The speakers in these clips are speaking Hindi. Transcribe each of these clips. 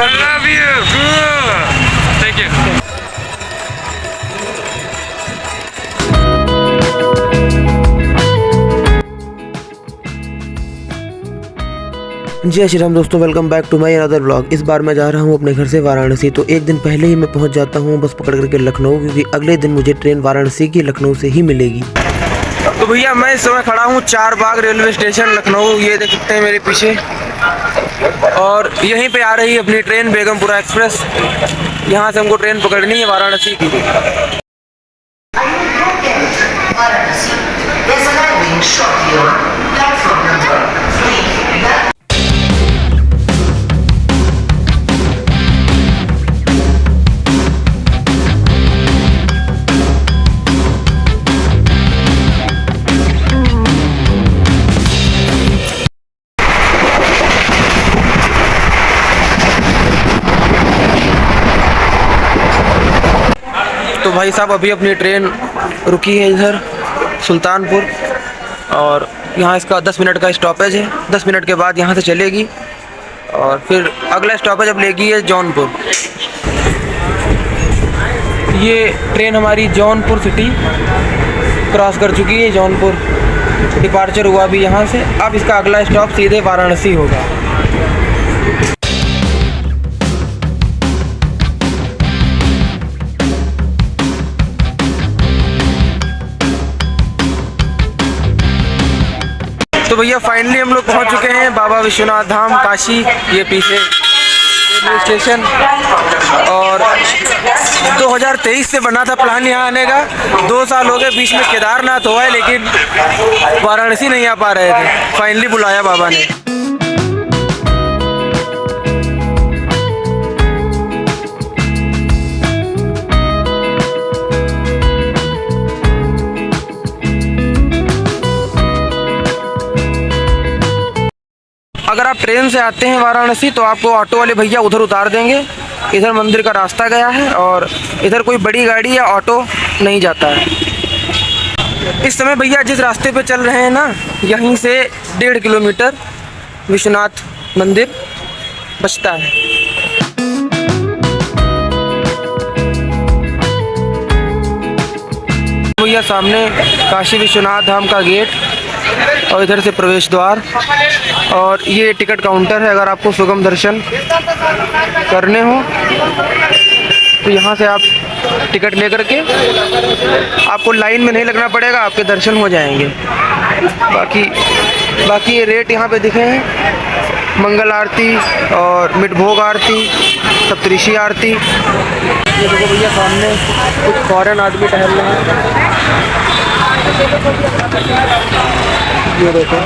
I love you. Thank you. जय श्री राम दोस्तों, welcome back to my another blog. इस बार मैं जा रहा हूँ अपने घर से वाराणसी। तो एक दिन पहले ही मैं पहुँच जाता हूँ बस पकड़ करके लखनऊ, क्योंकि अगले दिन मुझे ट्रेन वाराणसी की लखनऊ से ही मिलेगी। तो भैया मैं इस समय खड़ा हूँ चार बाग रेलवे स्टेशन लखनऊ। ये देख सकते हैं मेरे पीछे, और यहीं पे आ रही है अपनी ट्रेन बेगमपुरा एक्सप्रेस। यहाँ से हमको ट्रेन पकड़नी है वाराणसी की। तो भाई साहब अभी अपनी ट्रेन रुकी है इधर सुल्तानपुर, और यहाँ इसका 10 मिनट का स्टॉपेज है। 10 मिनट के बाद यहाँ से चलेगी और फिर अगला स्टॉपेज अब लेगी है जौनपुर। ये ट्रेन हमारी जौनपुर सिटी क्रॉस कर चुकी है। जौनपुर डिपार्चर हुआ अभी यहाँ से। अब इसका अगला स्टॉप सीधे वाराणसी होगा। तो भैया फाइनली हम लोग पहुंच चुके हैं बाबा विश्वनाथ धाम काशी। ये पीछे रेलवे स्टेशन, और 2023 से बना था प्लान यहाँ आने का। 2 साल हो गए, बीच में केदारनाथ हुआ है, लेकिन वाराणसी नहीं आ पा रहे थे। फाइनली बुलाया बाबा ने। अगर आप ट्रेन से आते हैं वाराणसी तो आपको ऑटो वाले भैया उधर उतार देंगे। इधर मंदिर का रास्ता गया है, और इधर कोई बड़ी गाड़ी या ऑटो नहीं जाता है। इस समय भैया जिस रास्ते पे चल रहे हैं ना, यहीं से 1.5 किलोमीटर विश्वनाथ मंदिर बचता है। भैया सामने काशी विश्वनाथ धाम का गेट, और इधर से प्रवेश द्वार, और ये टिकट काउंटर है। अगर आपको सुगम दर्शन करने हो तो यहाँ से आप टिकट लेकर के, आपको लाइन में नहीं लगना पड़ेगा, आपके दर्शन हो जाएंगे। बाकी ये रेट यहाँ पे दिखे हैं। मंगल आरती और मिड भोग आरती, सप्तऋषि आरती। ये देखो भैया सामने कुछ फॉरेन आदमी टहल रहे हैं। ये देखो,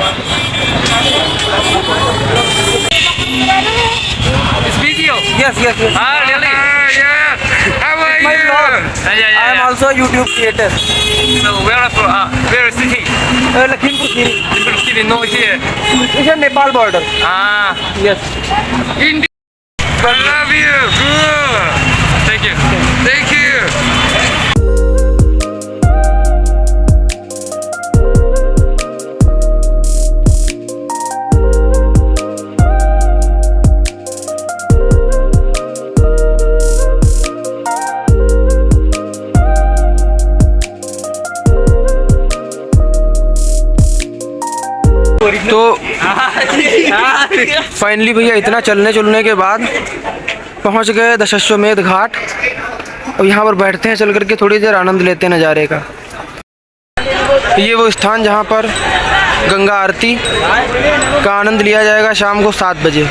This video? yes. Really? Yeah. How are My you? vlog. Yeah. I am also a YouTube creator. So where are from? Where city? Lakhimpur Kheri. Little city, no here. It's a Nepal border. Yes. India. I love you. Good. Thank you. Thank you. तो फाइनली भैया इतना चलने के बाद पहुंच गए दशाश्वमेध घाट। और यहाँ पर बैठते हैं, चल करके थोड़ी देर आनंद लेते हैं नज़ारे का। ये वो स्थान जहाँ पर गंगा आरती का आनंद लिया जाएगा शाम को 7 बजे।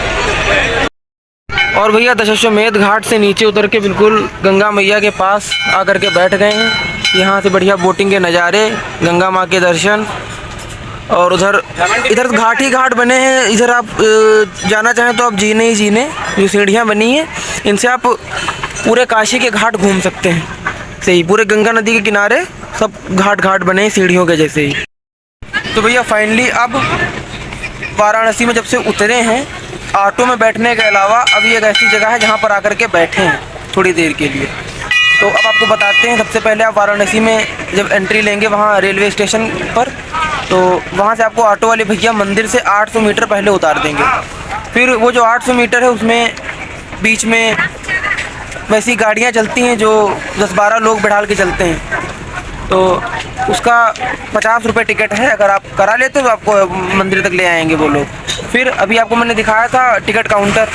और भैया दशाश्वमेध घाट से नीचे उतर के बिल्कुल गंगा मैया के पास आकर के बैठ गए हैं। यहाँ से बढ़िया बोटिंग के नज़ारे, गंगा माँ के दर्शन, और इधर घाट ही घाट बने हैं। इधर आप जाना चाहें तो आप जीने ही जीने, जो सीढ़ियाँ बनी हैं इनसे आप पूरे काशी के घाट घूम सकते हैं। सही पूरे गंगा नदी के किनारे सब घाट बने हैं सीढ़ियों के जैसे ही। तो भैया फाइनली अब वाराणसी में जब से उतरे हैं, ऑटो में बैठने के अलावा अभी एक ऐसी जगह है जहाँ पर आकर के बैठे हैं थोड़ी देर के लिए। तो अब आपको बताते हैं। सबसे पहले आप वाराणसी में जब एंट्री लेंगे वहाँ रेलवे स्टेशन पर, तो वहाँ से आपको ऑटो वाले भैया मंदिर से 800 मीटर पहले उतार देंगे। फिर वो जो 800 मीटर है उसमें बीच में वैसी गाड़ियाँ चलती हैं जो 10-12 लोग बैठाल के चलते हैं, तो उसका 50 रुपये टिकट है। अगर आप करा लेते हो तो आपको मंदिर तक ले आएंगे वो लोग। फिर अभी आपको मैंने दिखाया था टिकट काउंटर,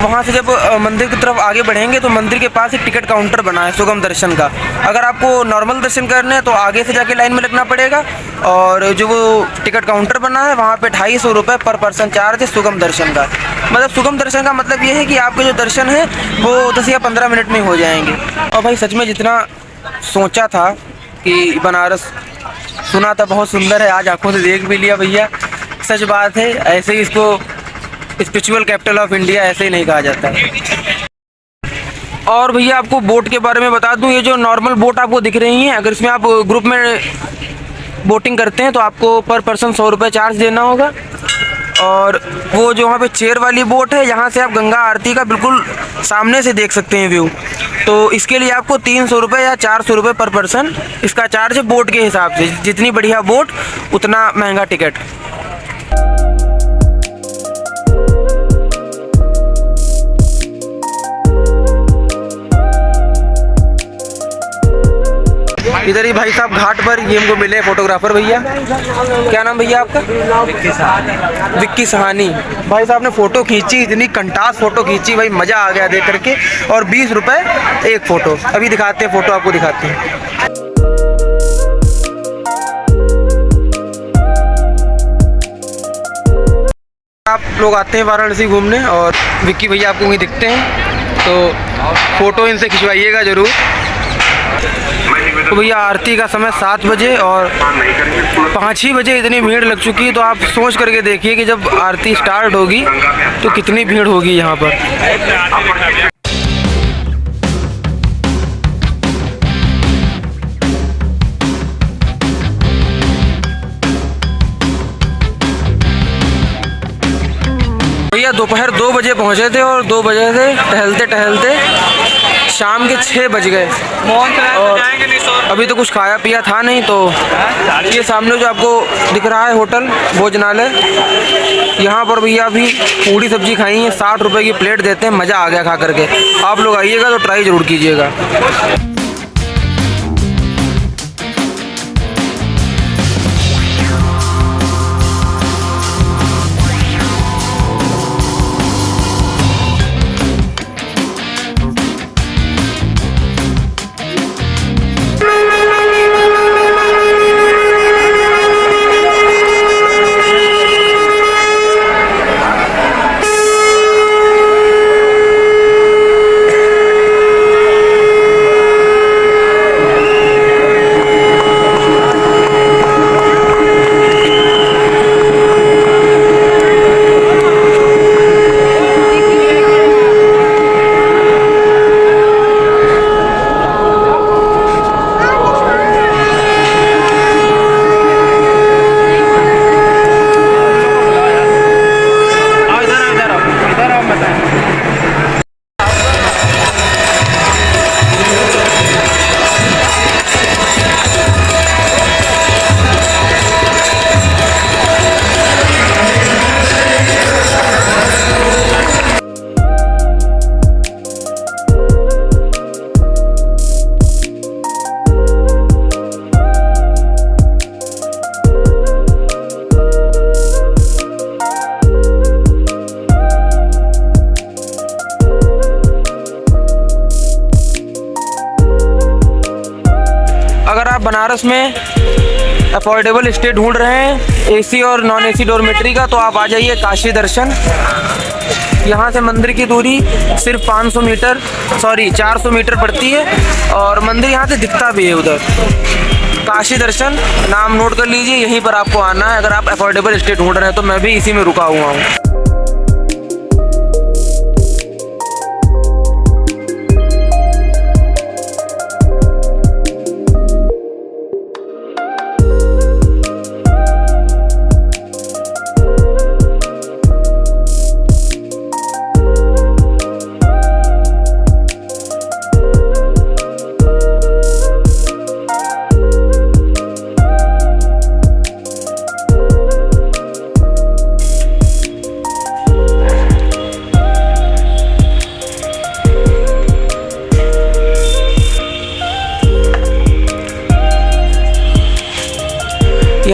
वहाँ से जब मंदिर की तरफ आगे बढ़ेंगे तो मंदिर के पास एक टिकट काउंटर बना है सुगम दर्शन का। अगर आपको नॉर्मल दर्शन करने हैं तो आगे से जाके लाइन में लगना पड़ेगा, और जो वो टिकट काउंटर बना है वहाँ पे 250 रुपये पर पर्सन चार्ज है सुगम दर्शन का। मतलब सुगम दर्शन का मतलब ये है कि आपके जो दर्शन है वो 10 या 15 मिनट में हो जाएंगे। और भाई सच में जितना सोचा था कि बनारस, सुना था बहुत सुंदर है, आज आंखों से देख भी लिया भैया। सच बात है, ऐसे ही इसको स्पिरिचुअल कैपिटल ऑफ इंडिया ऐसे ही नहीं कहा जाता। और भैया आपको बोट के बारे में बता दूं, ये जो नॉर्मल बोट आपको दिख रही हैं, अगर इसमें आप ग्रुप में बोटिंग करते हैं तो आपको पर पर्सन 100 रुपये चार्ज देना होगा। और वो जो वहाँ पे चेयर वाली बोट है, यहाँ से आप गंगा आरती का बिल्कुल सामने से देख सकते हैं व्यू, तो इसके लिए आपको 300 रुपये या 400 रुपये पर पर्सन इसका चार्ज है बोट के हिसाब से। जितनी बढ़िया बोट उतना महंगा टिकट। इधर ही भाई साहब घाट पर ये हमको मिले फोटोग्राफर भैया। क्या नाम भैया आपका? विक्की सहानी। भाई साहब ने फ़ोटो खींची, इतनी कंटास फ़ोटो खींची भाई, मज़ा आ गया देख करके। और 20 रुपये एक फ़ोटो। अभी दिखाते हैं फ़ोटो, आपको दिखाते हैं। आप लोग आते हैं वाराणसी घूमने और विक्की भैया आपको वहीं दिखते हैं, तो फ़ोटो इनसे खिंचवाइएगा ज़रूर। तो भैया आरती का समय 7 बजे और 5 ही बजे इतनी भीड़ लग चुकी है, तो आप सोच करके देखिए कि जब आरती स्टार्ट होगी तो कितनी भीड़ होगी यहाँ पर। भैया दोपहर 2 बजे पहुँचे थे और 2 बजे से टहलते टहलते शाम के 6 बज गए और अभी तो कुछ खाया पिया था नहीं। तो ये सामने जो आपको दिख रहा है होटल भोजनालय, यहाँ पर भैया अभी पूड़ी सब्जी खाई है, 60 रुपये की प्लेट देते हैं। मज़ा आ गया खा करके। आप लोग आइएगा तो ट्राई ज़रूर कीजिएगा। अगर आप बनारस में अफोर्डेबल स्टे ढूंढ रहे हैं एसी और नॉन एसी डॉर्मेट्री का, तो आप आ जाइए काशी दर्शन। यहाँ से मंदिर की दूरी सिर्फ 400 मीटर पड़ती है और मंदिर यहाँ से दिखता भी है उधर। काशी दर्शन नाम नोट कर लीजिए, यहीं पर आपको आना है अगर आप अफोर्डेबल स्टे ढूंढ रहे हैं। तो मैं भी इसी में रुका हुआ हूँ।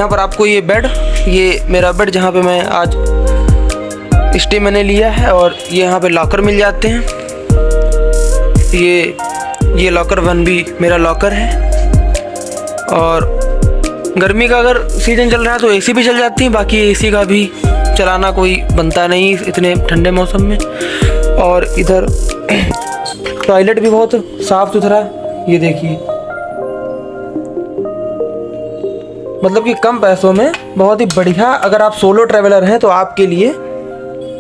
यहाँ पर आपको ये बेड, ये मेरा बेड जहाँ पे मैं आज स्टे मैंने लिया है, और ये यहाँ पे लॉकर मिल जाते हैं। ये लॉकर 1B मेरा लॉकर है। और गर्मी का अगर सीज़न चल रहा है तो एसी भी चल जाती है, बाकी एसी का भी चलाना कोई बनता नहीं इतने ठंडे मौसम में। और इधर टॉयलेट भी बहुत साफ़ सुथरा, ये देखिए, मतलब कि कम पैसों में बहुत ही बढ़िया। अगर आप सोलो ट्रैवलर हैं तो आपके लिए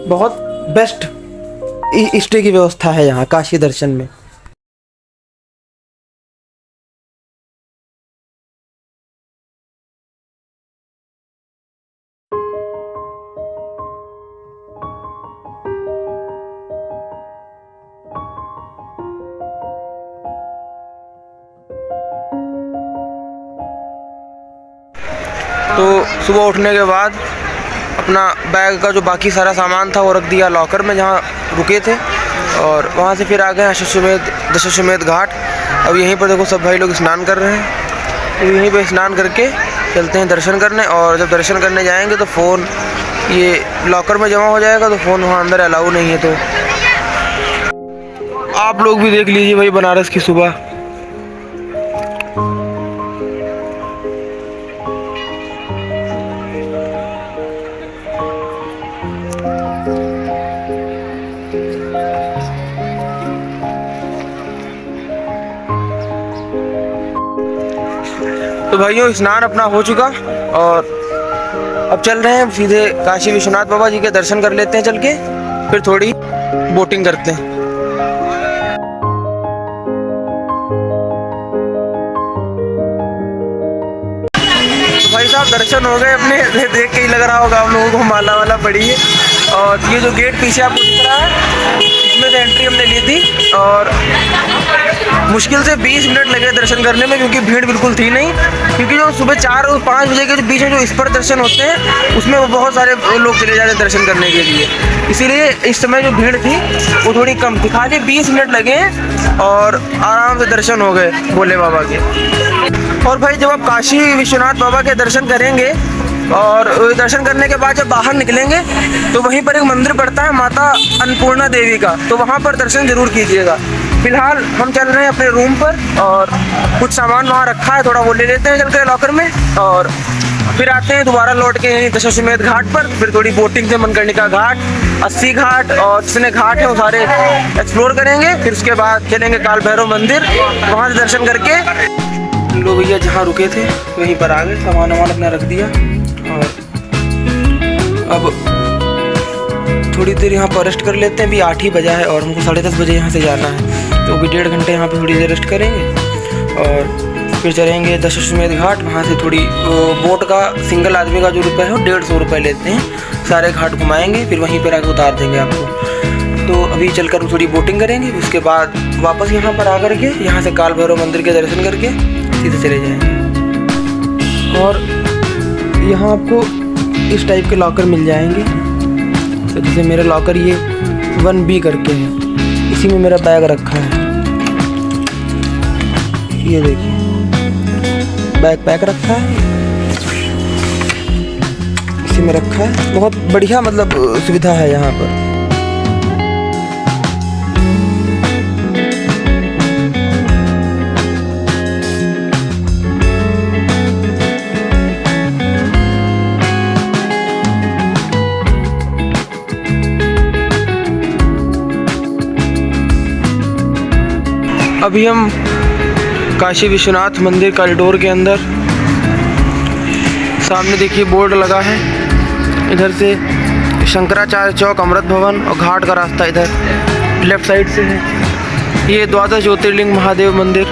बहुत बेस्ट स्टे की व्यवस्था है यहाँ काशी दर्शन में। तो सुबह उठने के बाद अपना बैग का जो बाकी सारा सामान था वो रख दिया लॉकर में जहाँ रुके थे, और वहाँ से फिर आ गए दशाश्वमेध घाट। अब यहीं पर देखो सब भाई लोग स्नान कर रहे हैं, तो यहीं पे स्नान करके चलते हैं दर्शन करने। और जब दर्शन करने जाएंगे तो फ़ोन ये लॉकर में जमा हो जाएगा, तो फ़ोन वहाँ अंदर अलाउ नहीं है। तो आप लोग भी देख लीजिए भाई बनारस की सुबह। तो भाइयों स्नान अपना हो चुका, और अब चल रहे हैं सीधे काशी विश्वनाथ बाबा जी के दर्शन कर लेते हैं चल के, फिर थोड़ी बोटिंग करते हैं। भाई साहब दर्शन हो गए अपने, देख के ही लग रहा होगा आप लोगों को माला वाला पड़ी है। और ये जो गेट पीछे आपको दिख रहा है, इसमें से एंट्री हमने ली थी, और मुश्किल से 20 मिनट लगे दर्शन करने में, क्योंकि भीड़ बिल्कुल थी नहीं। क्योंकि जो सुबह 4 और 5 बजे के बीच में जो इस पर दर्शन होते हैं, उसमें वो बहुत सारे लोग चले जाते हैं दर्शन करने के लिए, इसीलिए इस समय जो भीड़ थी वो थोड़ी कम थी। खाली 20 मिनट लगे और आराम से दर्शन हो गए भोले बाबा के। और भाई जब आप काशी विश्वनाथ बाबा के दर्शन करेंगे और दर्शन करने के बाद जब बाहर निकलेंगे तो वहीं पर एक मंदिर पड़ता है माता अन्नपूर्णा देवी का, तो वहाँ पर दर्शन जरूर कीजिएगा। फिलहाल हम चल रहे हैं अपने रूम पर, और कुछ सामान वहाँ रखा है, थोड़ा वो ले लेते हैं चल के लॉकर में, और फिर आते हैं दोबारा लौट के यहीं दशाश्वमेध घाट पर। फिर थोड़ी बोटिंग से मनकर्णिका घाट, 80 घाट और जितने घाट हैं वो सारे एक्सप्लोर करेंगे। फिर उसके बाद चलेंगे काल भैरव मंदिर, वहाँ से दर्शन करके लो भैया जहाँ रुके थे वहीं पर आ गए, सामान वामान अपना रख दिया। और अब थोड़ी देर यहाँ पर रेस्ट कर लेते हैं, अभी 8 ही बजा है और हमको 10:30 बजे यहाँ से जाना है, तो अभी 1.5 घंटे यहाँ पे थोड़ी देर रेस्ट करेंगे। और फिर चलेंगे दशाश्वमेध घाट, वहाँ से थोड़ी बोट का सिंगल आदमी का जो रुपये है वो 150 रुपये लेते हैं, सारे घाट घुमाएंगे, फिर वहीं पर आके उतार देंगे आपको। तो अभी चलकर थोड़ी बोटिंग करेंगे, उसके बाद वापस यहाँ पर आकर के यहाँ से काल भैरव मंदिर के दर्शन करके सीधे चले जाएंगे। और यहाँ आपको इस टाइप के लॉकर मिल जाएंगे, तो जैसे मेरा लॉकर ये 1B करके है, इसी में मेरा बैग रखा है, ये देखिए बैग पैक रखा है, इसी में रखा है। बहुत बढ़िया मतलब सुविधा है यहाँ पर। अभी हम काशी विश्वनाथ मंदिर कॉरिडोर के अंदर, सामने देखिए बोर्ड लगा है, इधर से शंकराचार्य चौक, अमृत भवन और घाट का रास्ता इधर लेफ्ट साइड से है। ये 12 ज्योतिर्लिंग महादेव मंदिर,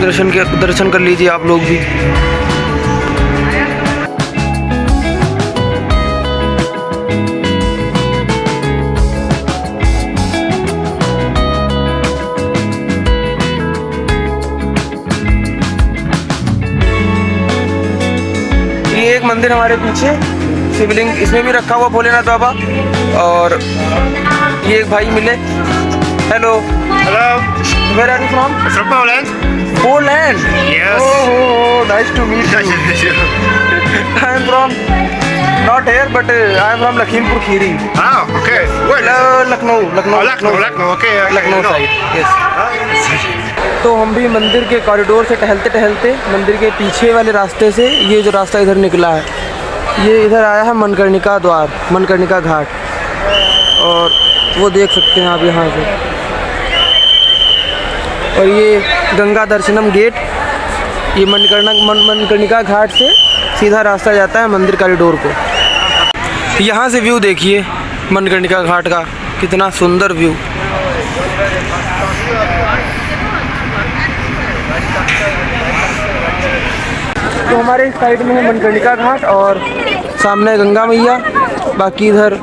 दर्शन कर लीजिए आप लोग भी। ये एक मंदिर हमारे पीछे शिवलिंग, इसमें भी रखा हुआ भोलेनाथ बाबा। और ये एक भाई मिले, hello Hello, where are you from? from Poland. Poland. Yes. Oh, nice to meet you. I am from not here, but I am from Lakhimpur Kheri. Ah, okay. Where? Lucknow. Lucknow. Okay. Lucknow no. Side, yes. तो हम भी मंदिर के कॉरिडोर से टहलते टहलते मंदिर के पीछे वाले रास्ते से ये जो रास्ता इधर निकला है, ये इधर आया है मनकर्णिका द्वार, मनकर्णिका घाट, और वो देख सकते हैं आप यहाँ से। और ये गंगा दर्शनम गेट, ये मनकर्णिका घाट से सीधा रास्ता जाता है मंदिर कॉरिडोर को। यहाँ से व्यू देखिए मनकर्णिका घाट का, कितना सुंदर व्यू। तो हमारे इस साइड में है मनकर्णिका घाट और सामने गंगा मैया, बाकी इधर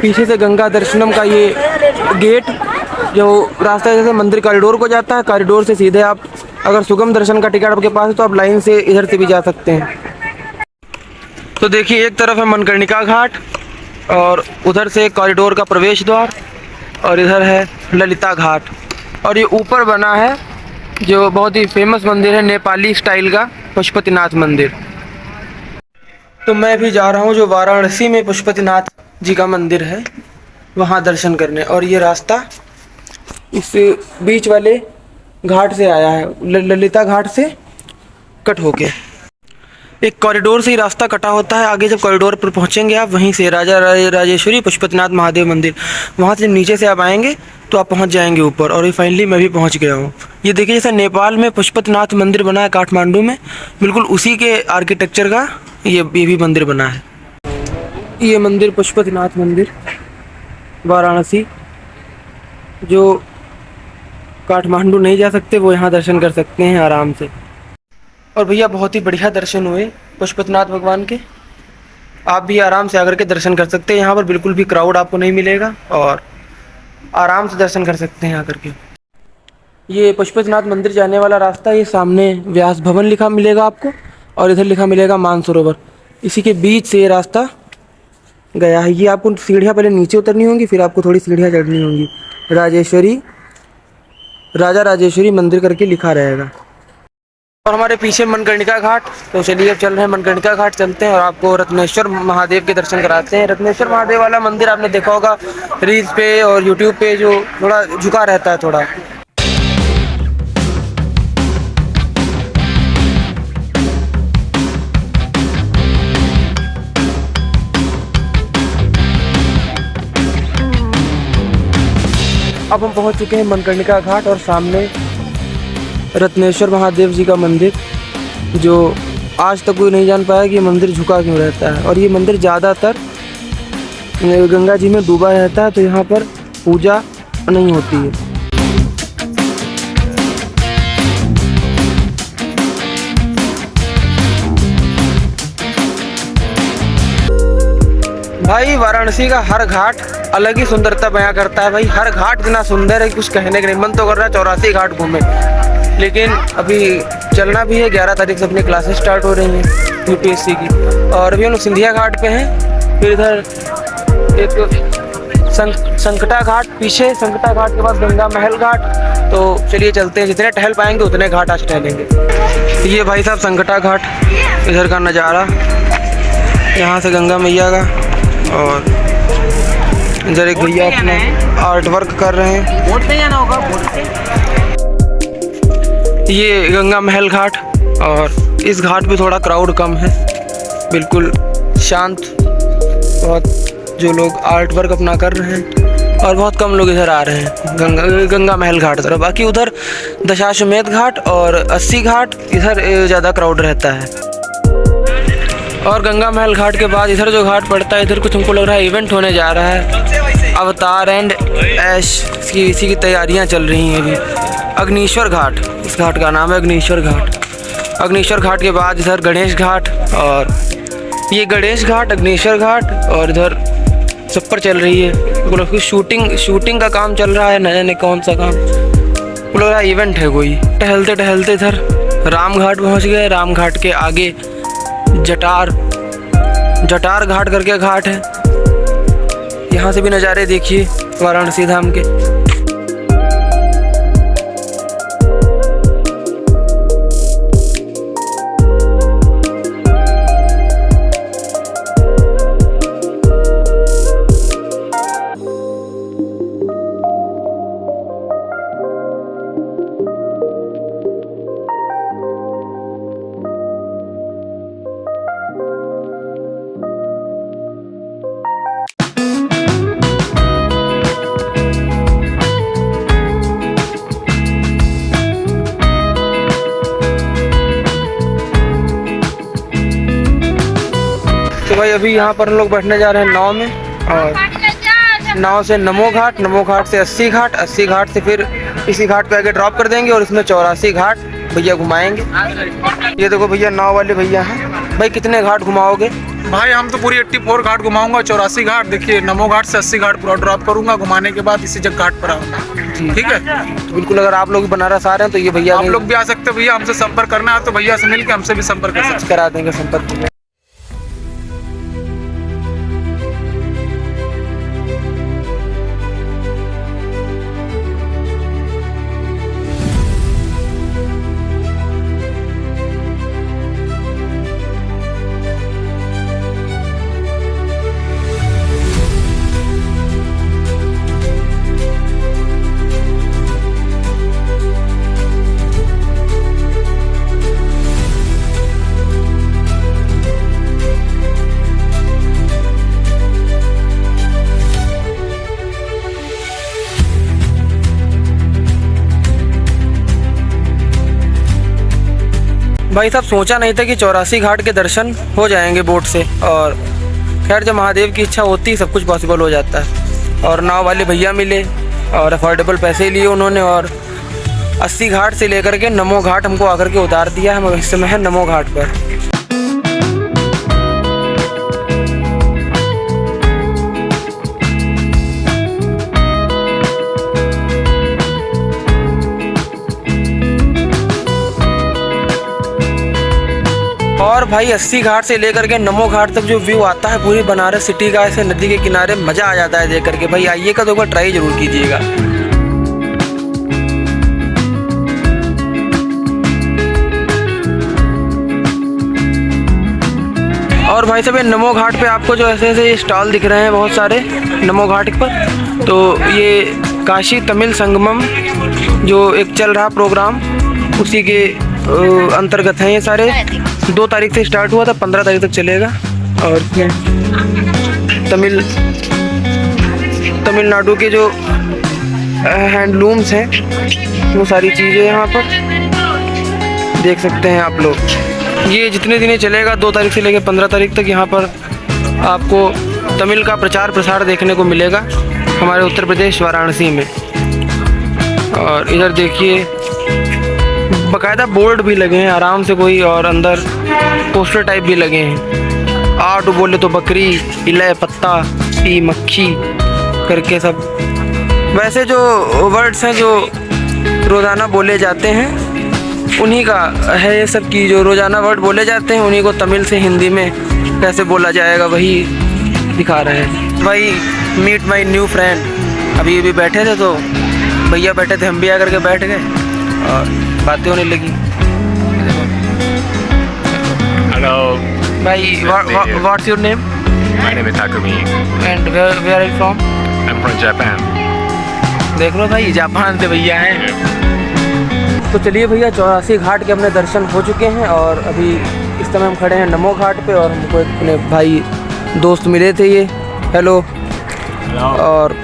पीछे से गंगा दर्शनम का ये गेट, जो रास्ता जैसे मंदिर कॉरिडोर को जाता है, कॉरिडोर से सीधे आप अगर सुगम दर्शन का टिकट आपके पास है तो आप लाइन से इधर से भी जा सकते हैं। तो देखिए एक तरफ है मनकर्णिका घाट और उधर से कॉरिडोर का प्रवेश द्वार, और इधर है ललिता घाट, और ये ऊपर बना है जो बहुत ही फेमस मंदिर है नेपाली स्टाइल का, पशुपतिनाथ मंदिर। तो मैं भी जा रहा हूँ जो वाराणसी में पशुपतिनाथ जी का मंदिर है वहाँ दर्शन करने, और ये रास्ता इस बीच वाले घाट से आया है, ललिता घाट से कट होके। एक कॉरिडोर से ही रास्ता कटा होता है, आगे जब कॉरिडोर पर पहुँचेंगे आप, वहीं से राजा राजेश्वरी पशुपतिनाथ महादेव मंदिर, वहाँ से नीचे से आप आएंगे तो आप पहुँच जाएंगे ऊपर। और ये फाइनली मैं भी पहुँच गया हूँ। ये देखिए जैसा नेपाल में पशुपतिनाथ मंदिर बना है काठमांडू में, बिल्कुल उसी के आर्किटेक्चर का ये भी मंदिर बना है। ये मंदिर पशुपतिनाथ मंदिर वाराणसी, जो काठमांडू नहीं जा सकते वो यहाँ दर्शन कर सकते हैं आराम से। और भैया बहुत ही बढ़िया दर्शन हुए पशुपतिनाथ भगवान के, आप भी आराम से आकर के दर्शन कर सकते हैं। यहाँ पर बिल्कुल भी क्राउड आपको नहीं मिलेगा और आराम से दर्शन कर सकते हैं आकर के। ये पशुपतिनाथ मंदिर जाने वाला रास्ता, ये सामने व्यास भवन लिखा मिलेगा आपको, और इधर लिखा मिलेगा मानसरोवर, इसी के बीच से ये रास्ता गया है। ये आपको सीढ़ियाँ पहले नीचे उतरनी होंगी, फिर आपको थोड़ी सीढ़ियाँ चढ़नी होंगी। राजा राजेश्वरी मंदिर करके लिखा रहेगा। और हमारे पीछे मनकर्णिका घाट, तो चलिए अब चल रहे हैं मनकर्णिका घाट, चलते हैं और आपको रत्नेश्वर महादेव के दर्शन कराते हैं। रत्नेश्वर महादेव वाला मंदिर आपने देखा होगा रील्स पे और यूट्यूब पे, जो थोड़ा झुका रहता है थोड़ा। अब हम पहुंच चुके हैं मनकर्णिका घाट और सामने रत्नेश्वर महादेव जी का मंदिर, जो आज तक कोई नहीं जान पाया कि ये मंदिर झुका क्यों रहता है। और ये मंदिर ज़्यादातर गंगा जी में डूबा रहता है, तो यहाँ पर पूजा नहीं होती है। भाई वाराणसी का हर घाट अलग ही सुंदरता बयां करता है भाई, हर घाट इतना सुंदर है कि कुछ कहने के नहीं। मन तो कर रहा है 84 घाट घूमे, लेकिन अभी चलना भी है। 11 तारीख से अपनी क्लासेस स्टार्ट हो रही हैं यूपीएससी की, और अभी हम लोग सिंधिया घाट पे हैं। फिर इधर एक संकटा घाट, पीछे संकटा घाट के बाद गंगा महल घाट। तो चलिए चलते हैं, जितने टहल पाएंगे उतने घाट आज टहलेंगे। ये भाई साहब संकटा घाट, इधर का नज़ारा, यहाँ से गंगा मैया का, और इधर एक भैया अपना आर्ट वर्क कर रहे हैं। बोट पे जाना होगा, बोट पे। ये गंगा महल घाट, और इस घाट पे थोड़ा क्राउड कम है, बिल्कुल शांत, बहुत जो लोग आर्ट वर्क अपना कर रहे हैं, और बहुत कम लोग इधर आ रहे हैं गंगा महल घाट तरफ। बाकी उधर दशाश्वमेध घाट और 80 घाट, इधर ज़्यादा क्राउड रहता है। और गंगा महल घाट के बाद इधर जो घाट पड़ता है, इधर कुछ हमको लग रहा है इवेंट होने जा रहा है, अवतार एंड ऐश की, इसी की तैयारियां चल रही हैं अभी। अग्निश्वर घाट, इस घाट का नाम है अग्निश्वर घाट। अग्निश्वर घाट के बाद इधर गणेश घाट, और ये गणेश घाट, अग्निश्वर घाट, और इधर सब पर चल रही है शूटिंग का काम चल रहा है, न जाने कौन सा काम, लग रहा है इवेंट है कोई। टहलते टहलते इधर राम घाट पहुँच गए। राम घाट के आगे जटार घाट करके घाट है, यहाँ से भी नज़ारे देखिए वाराणसी धाम के। भाई अभी यहाँ पर हम लोग बैठने जा रहे हैं नाव में, और नाव से नमो घाट से 80 घाट, 80 घाट से फिर इसी घाट पे आगे ड्रॉप कर देंगे और इसमें 84 घाट भैया घुमाएंगे। ये देखो भैया नाव वाले भैया हैं। भाई कितने घाट घुमाओगे? भाई हम तो पूरी 84 घाट घुमाऊंगा, 84 घाट। देखिए नमो घाट से 80 घाट पूरा ड्रॉप करूंगा, घुमाने के बाद इसी जगह घाट पर आऊंगा। ठीक है, तो बिल्कुल अगर आप लोग बनारस आ रहे हैं तो ये भैया आप लोग भी आ सकते हो भैया, हमसे संपर्क करना है तो भैया से मिलकर हमसे भी संपर्क कर सकते करा देंगे संपर्क। भाई साहब सोचा नहीं था कि 84 घाट के दर्शन हो जाएंगे बोट से, और खैर जब महादेव की इच्छा होती है सब कुछ पॉसिबल हो जाता है। और नाव वाले भैया मिले और अफोर्डेबल पैसे लिए उन्होंने, और 80 घाट से लेकर के नमो घाट हमको आकर के उतार दिया। हम इस समय हैं नमो घाट पर। और भाई 80 घाट से लेकर के नमो घाट तक जो व्यू आता है पूरी बनारस सिटी का, ऐसे नदी के किनारे, मज़ा आ जाता है देख करके। भाई आइएगा तो एक बार ट्राई जरूर कीजिएगा। और भाई साहब ये नमो घाट पे आपको जो ऐसे ऐसे स्टॉल दिख रहे हैं बहुत सारे नमो घाट पर, तो ये काशी तमिल संगमम जो एक चल रहा प्रोग्राम उसी के अंतर्गत हैं ये सारे। 2 तारीख से स्टार्ट हुआ था, 15 तारीख तक चलेगा। और तमिलनाडु के जो हैंडलूम्स हैं वो सारी चीज़ें यहाँ पर देख सकते हैं आप लोग। ये जितने दिन चलेगा 2 तारीख से लेकर 15 तारीख तक यहाँ पर आपको तमिल का प्रचार प्रसार देखने को मिलेगा हमारे उत्तर प्रदेश वाराणसी में। और इधर देखिए बकायदा बोर्ड भी लगे हैं आराम से कोई, और अंदर पोस्टर टाइप भी लगे हैं। आटू बोले तो बकरी, इले पत्ता, पी मक्खी करके सब। वैसे जो वर्ड्स हैं जो रोज़ाना बोले जाते हैं उन्हीं का है ये सब, की जो रोज़ाना वर्ड बोले जाते हैं उन्हीं को तमिल से हिंदी में कैसे बोला जाएगा वही दिखा रहे हैं। भाई मीट माई न्यू फ्रेंड। अभी बैठे थे तो भैया बैठे थे, हम भी आकर के बैठ गए और बातें होने लगी। Hello. भाई what's your name? My name is Takumi. And where are you from? I'm from Japan. देख लो भाई जापान से भैया हैं। तो चलिए भैया 84 घाट के अपने दर्शन हो चुके हैं, और अभी इस समय हम खड़े हैं नमो घाट पे, और हमको अपने भाई दोस्त मिले थे ये। हेलो। Hello. और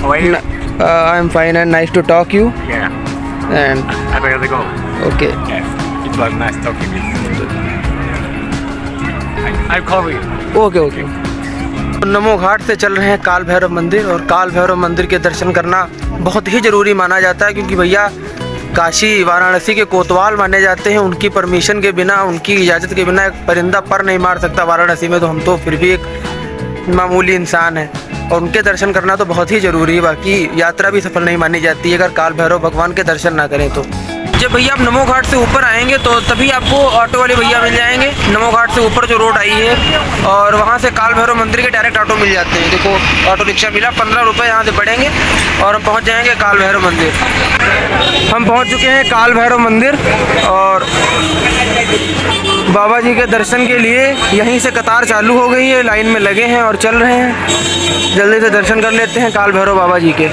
How are you? I am fine and nice to talk you Yeah. And How are you? Okay. Yeah. It was nice talking with you. I'll call you. Okay okay. Namo Ghat से चल रहे हैं काल भैरव मंदिर, और काल भैरव मंदिर के दर्शन करना बहुत ही ज़रूरी माना जाता है, क्योंकि भैया काशी वाराणसी के कोतवाल माने जाते हैं। उनकी परमिशन के बिना, उनकी इजाज़त के बिना एक परिंदा पर नहीं मार सकता वाराणसी में। तो हम तो फिर भी एक मामूली इंसान हैं, और उनके दर्शन करना तो बहुत ही ज़रूरी है। बाकी यात्रा भी सफल नहीं मानी जाती है अगर काल भैरव भगवान के दर्शन ना करें तो। जब भैया आप नमो घाट से ऊपर आएंगे तो तभी आपको ऑटो वाले भैया मिल जाएंगे। नमो घाट से ऊपर जो रोड आई है, और वहाँ से काल भैरव मंदिर के डायरेक्ट ऑटो मिल जाते हैं। देखो ऑटो रिक्शा मिला, 15 रुपये यहाँ से बढ़ेंगे और हम पहुँच जाएंगे काल भैरव मंदिर। हम पहुँच चुके हैं काल भैरव मंदिर, और बाबा जी के दर्शन के लिए यहीं से कतार चालू हो गई है, लाइन में लगे हैं और चल रहे हैं। जल्दी से दर्शन कर लेते हैं काल भैरव बाबा जी के।